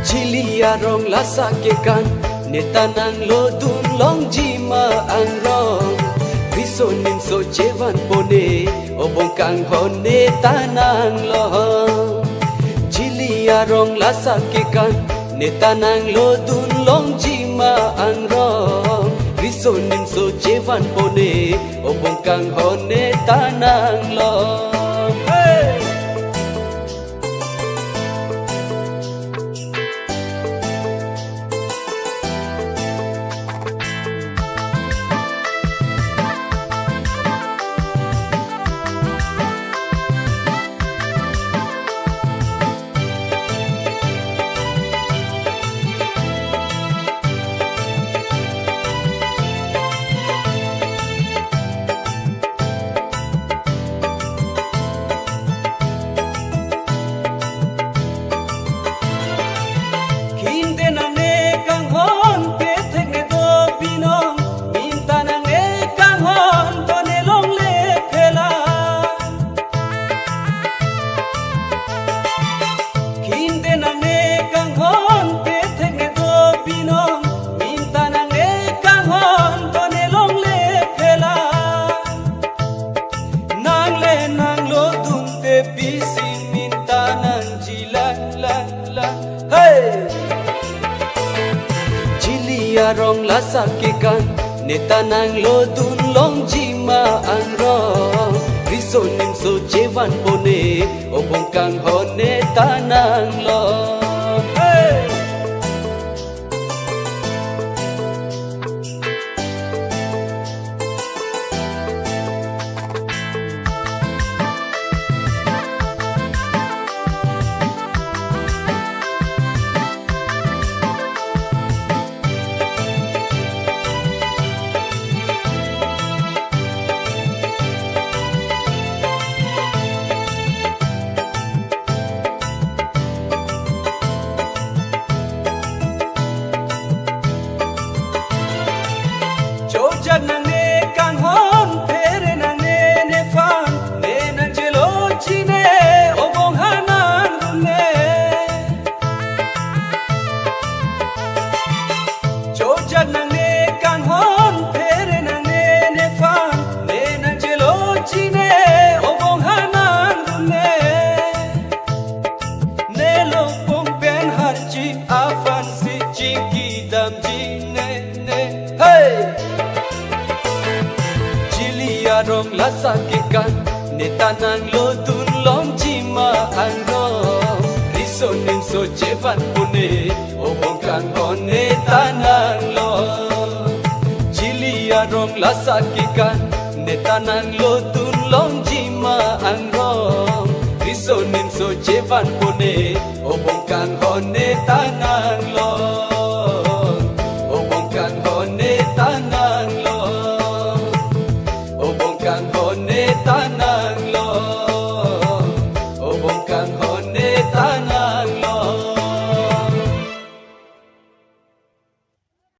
Cilia rong lasa kekan netanang lo dun long jima ang rong bisonin so jevan pone obong kang hone tanang lo Cilia rong lasa kekan netanang lo dun long jima ang rong bisonin so jevan pone obong kang hone tanang lo Cilia rong lasa kekan netanang lo dun long jima ang rong risonim so jevan pone obong kang hone tanang lo nang ne kang hon pere nang ne fan ne nang jelo chine obong hanan dunne choja nang ne kang hon pere nang ne fan ne nang jelo chine obong hanan dunne ne lo pong ben har chi afan si chi ki dam ji ne hey Cilia rong lasa kekan netanang lo dun long jima ang rong risonin so jevan pune obong kang hone tanang lo Cilia rong lasa kekan netanang lo dun long jima ang rong risonin so jevan pune obong kang hone tanang lo